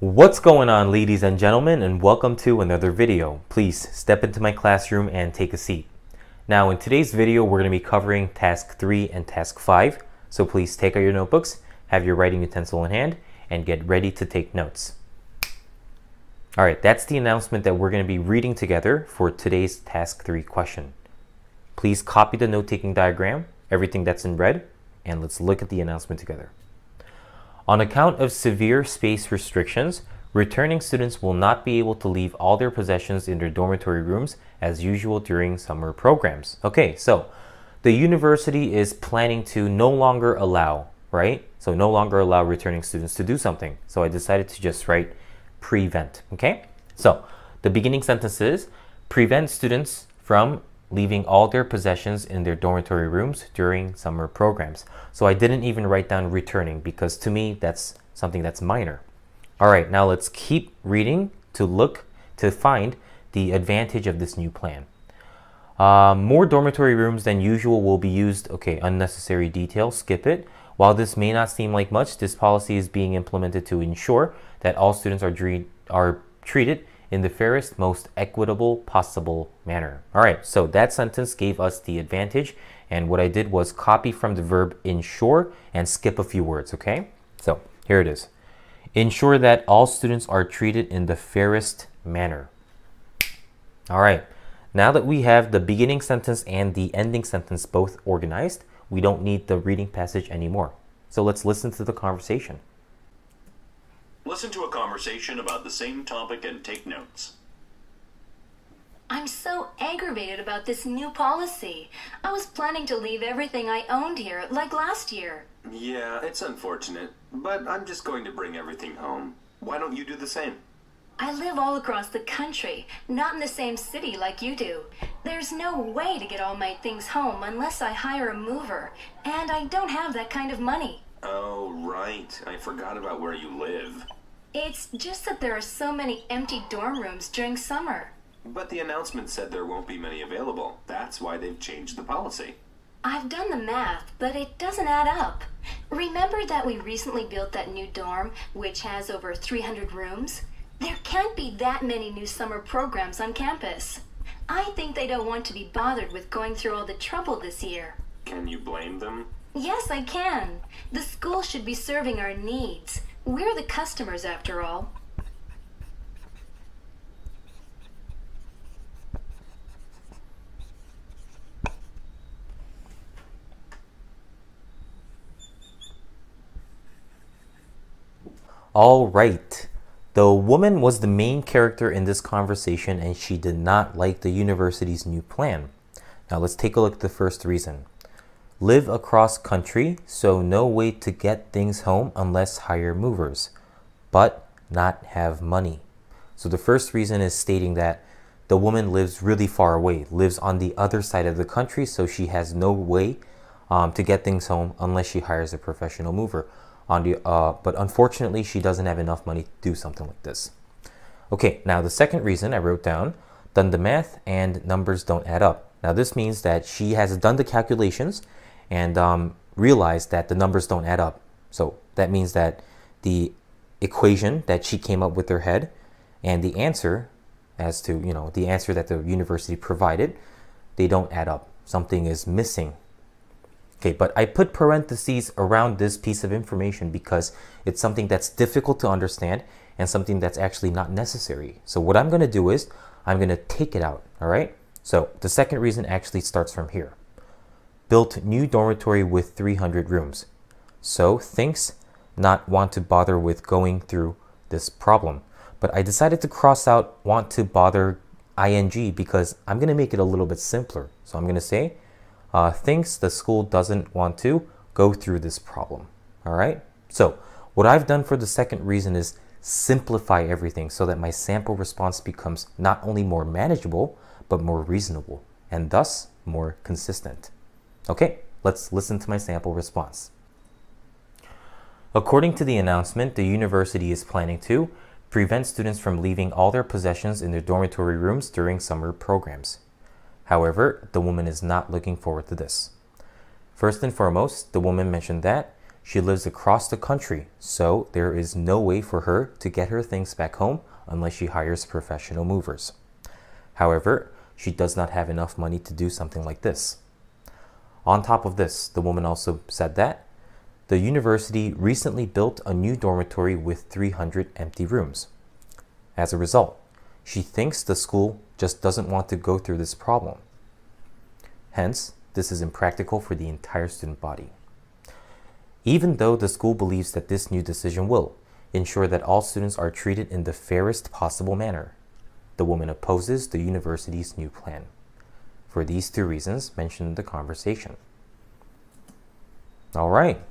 What's going on, ladies and gentlemen, and welcome to another video. Please step into my classroom and take a seat. Now, in today's video, we're going to be covering task 3 and task 5. So please take out your notebooks, have your writing utensil in hand, and get ready to take notes. All right, that's the announcement that we're going to be reading together for today's task 3 question. Please copy the note-taking diagram, everything that's in red, and let's look at the announcement together. On account of severe space restrictions, returning students will not be able to leave all their possessions in their dormitory rooms as usual during summer programs. Okay, so the university is planning to no longer allow, right? So no longer allow returning students to do something. So I decided to just write prevent, okay? So the beginning sentence is prevent students from leaving all their possessions in their dormitory rooms during summer programs. So I didn't even write down returning because to me, that's something that's minor. All right, now let's keep reading to find the advantage of this new plan. More dormitory rooms than usual will be used. Okay, unnecessary detail, skip it. While this may not seem like much, this policy is being implemented to ensure that all students are treated in the fairest, most equitable possible manner. All right, so that sentence gave us the advantage, and what I did was copy from the verb ensure and skip a few words, okay? So here it is. Ensure that all students are treated in the fairest manner. All right, now that we have the beginning sentence and the ending sentence both organized, we don't need the reading passage anymore. So let's listen to the conversation. Listen to a conversation about the same topic and take notes. I'm so aggravated about this new policy. I was planning to leave everything I owned here, like last year. Yeah, it's unfortunate, but I'm just going to bring everything home. Why don't you do the same? I live all across the country, not in the same city like you do. There's no way to get all my things home unless I hire a mover, and I don't have that kind of money. Oh, right. I forgot about where you live. It's just that there are so many empty dorm rooms during summer. But the announcement said there won't be many available. That's why they've changed the policy. I've done the math, but it doesn't add up. Remember that we recently built that new dorm, which has over 300 rooms? There can't be that many new summer programs on campus. I think they don't want to be bothered with going through all the trouble this year. Can you blame them? Yes, I can. The school should be serving our needs. We're the customers, after all. All right. The woman was the main character in this conversation, and she did not like the university's new plan. Now let's take a look at the first reason. Live across country, so no way to get things home unless hire movers, but not have money. So the first reason is stating that the woman lives really far away, lives on the other side of the country, so she has no way to get things home unless she hires a professional mover. But unfortunately, she doesn't have enough money to do something like this. Okay, now the second reason I wrote down, done the math and numbers don't add up. Now this means that she has done the calculations and realized that the numbers don't add up. So that means that the equation that she came up with her head and the answer as to, the answer that the university provided, they don't add up. Something is missing. Okay, but I put parentheses around this piece of information because it's something that's difficult to understand and something that's actually not necessary. So what I'm going to do is I'm going to take it out, all right? So the second reason actually starts from here. Built new dormitory with 300 rooms. So thinks not want to bother with going through this problem. But I decided to cross out want to bother ing because I'm going to make it a little bit simpler. So I'm going to say thinks the school doesn't want to go through this problem. All right. So what I've done for the second reason is simplify everything so that my sample response becomes not only more manageable, but more reasonable and thus more consistent. Okay, let's listen to my sample response. According to the announcement, the university is planning to prevent students from leaving all their possessions in their dormitory rooms during summer programs. However, the woman is not looking forward to this. First and foremost, the woman mentioned that She lives across the country, so there is no way for her to get her things back home unless she hires professional movers. However, she does not have enough money to do something like this. On top of this, the woman also said that the university recently built a new dormitory with 300 empty rooms. As a result, she thinks the school just doesn't want to go through this problem. Hence, this is impractical for the entire student body. Even though the school believes that this new decision will ensure that all students are treated in the fairest possible manner, the woman opposes the university's new plan for these two reasons mentioned in the conversation. All right.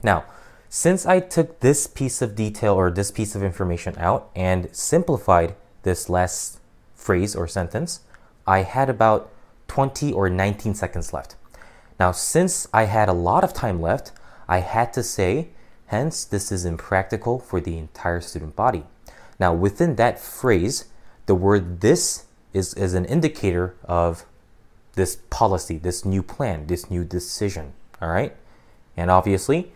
Now, since I took this piece of detail or this piece of information out and simplified this last phrase or sentence, I had about 20 or 19 seconds left. Now, since I had a lot of time left, I had to say, hence, this is impractical for the entire student body. Now, within that phrase, the word this is an indicator of this policy, this new plan, this new decision, all right? And obviously,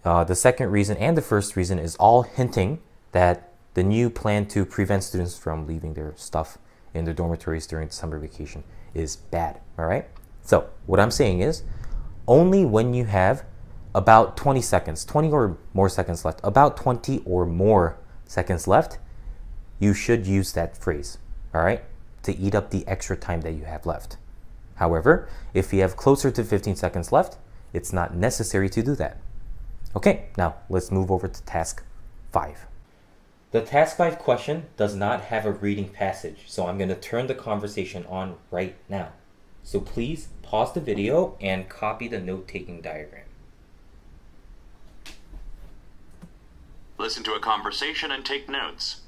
the second reason and the first reason is all hinting that the new plan to prevent students from leaving their stuff in the dormitories during the summer vacation is bad, all right? So what I'm saying is only when you have about 20 seconds, 20 or more seconds left, about 20 or more seconds left, you should use that phrase, all right, to eat up the extra time that you have left. However, if you have closer to 15 seconds left, it's not necessary to do that. Okay, now let's move over to task 5. The task 5 question does not have a reading passage, so I'm going to turn the conversation on right now. So please pause the video and copy the note-taking diagram. Listen to a conversation and take notes.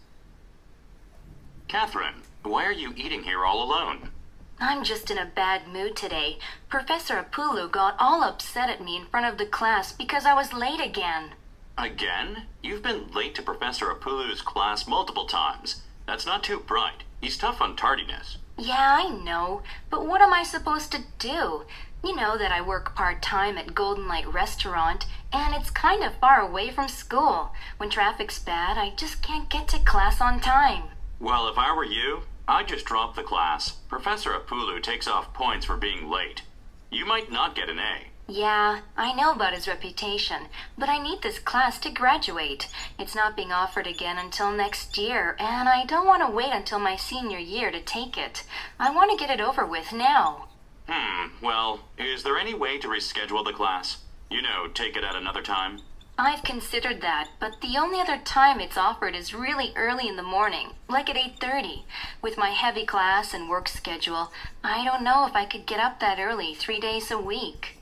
Catherine, why are you eating here all alone? I'm just in a bad mood today. Professor Apulu got all upset at me in front of the class because I was late again. Again? You've been late to Professor Apulu's class multiple times. That's not too bright. He's tough on tardiness. Yeah, I know, but what am I supposed to do? You know that I work part-time at Golden Light Restaurant, and it's kind of far away from school. When traffic's bad, I just can't get to class on time. Well, if I were you, I'd just drop the class. Professor Apulu takes off points for being late. You might not get an A. Yeah, I know about his reputation, but I need this class to graduate. It's not being offered again until next year, and I don't want to wait until my senior year to take it. I want to get it over with now. Well, is there any way to reschedule the class? You know, take it at another time? I've considered that, but the only other time it's offered is really early in the morning, like at 8:30. With my heavy class and work schedule, I don't know if I could get up that early 3 days a week.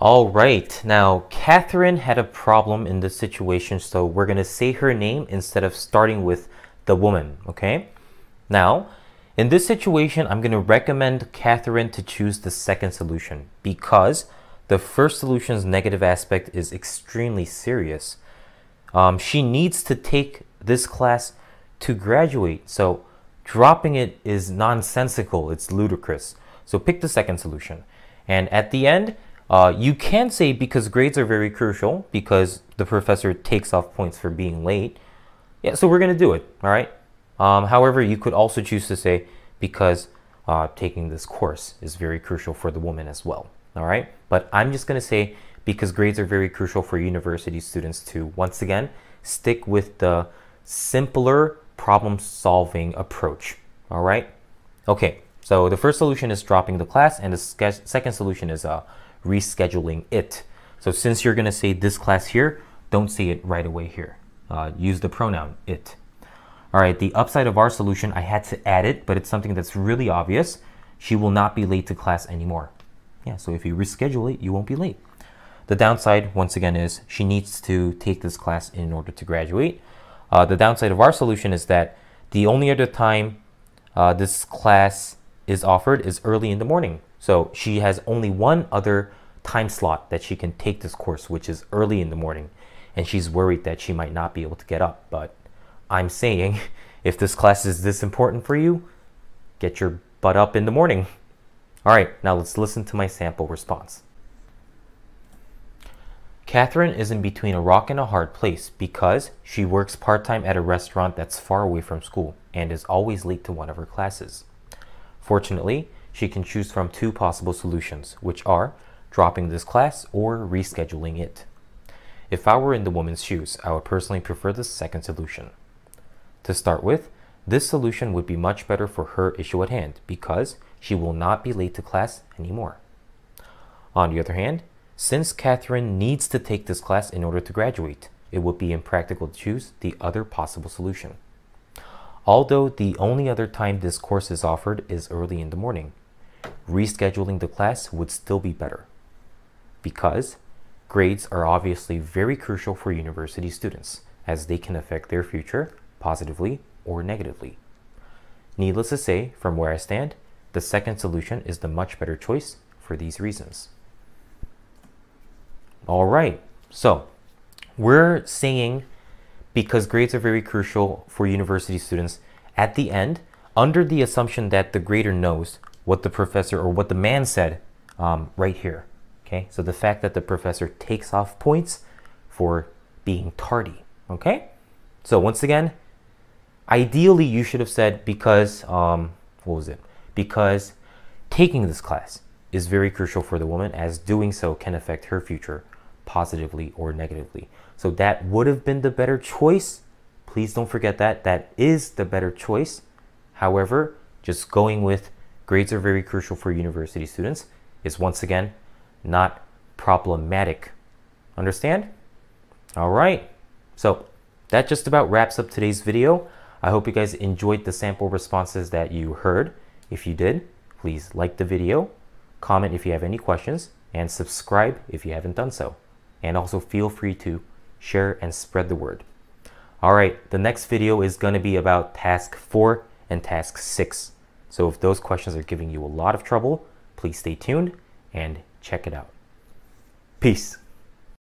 All right, now Catherine had a problem in this situation, so we're going to say her name instead of starting with the woman, okay? Now, in this situation, I'm going to recommend Catherine to choose the second solution because the first solution's negative aspect is extremely serious. She needs to take this class to graduate, so dropping it is nonsensical, it's ludicrous. So pick the second solution. And at the end, you can say because grades are very crucial because the professor takes off points for being late. Yeah, so we're going to do it, all right? However, you could also choose to say because taking this course is very crucial for the woman as well, all right? But I'm just going to say because grades are very crucial for university students to, once again, stick with the simpler problem-solving approach, all right? Okay, so the first solution is dropping the class, and the second solution is rescheduling it. So since you're going to say this class here, don't say it right away here. Use the pronoun it. All right, the upside of our solution, I had to add it, but it's something that's really obvious. She will not be late to class anymore. Yeah, so if you reschedule it, you won't be late. The downside, once again, is she needs to take this class in order to graduate. The downside of our solution is that the only other time this class is offered is early in the morning. So she has only one other time slot that she can take this course, which is early in the morning, and she's worried that she might not be able to get up. But I'm saying, if this class is this important for you, get your butt up in the morning. All right, now let's listen to my sample response. Catherine is in between a rock and a hard place because she works part-time at a restaurant that's far away from school and is always late to one of her classes. Fortunately, she can choose from two possible solutions, which are dropping this class or rescheduling it. If I were in the woman's shoes, I would personally prefer the second solution. To start with, this solution would be much better for her issue at hand because she will not be late to class anymore. On the other hand, since Catherine needs to take this class in order to graduate, it would be impractical to choose the other possible solution. Although the only other time this course is offered is early in the morning, rescheduling the class would still be better because grades are obviously very crucial for university students as they can affect their future positively or negatively. Needless to say, from where I stand, the second solution is the much better choice for these reasons. All right, so we're saying because grades are very crucial for university students, at the end, under the assumption that the grader knows what the professor or what the man said right here. Okay, so the fact that the professor takes off points for being tardy. Okay, so once again, ideally you should have said because, because taking this class is very crucial for the woman, as doing so can affect her future positively or negatively. So that would have been the better choice. Please don't forget that. That is the better choice. However, just going with grades are very crucial for university students is once again not problematic. Understand? All right. So that just about wraps up today's video. I hope you guys enjoyed the sample responses that you heard. If you did, please like the video, comment if you have any questions, and subscribe if you haven't done so. And also feel free to share and spread the word. All right, the next video is going to be about task 4 and task 6. So if those questions are giving you a lot of trouble, please stay tuned and check it out. Peace.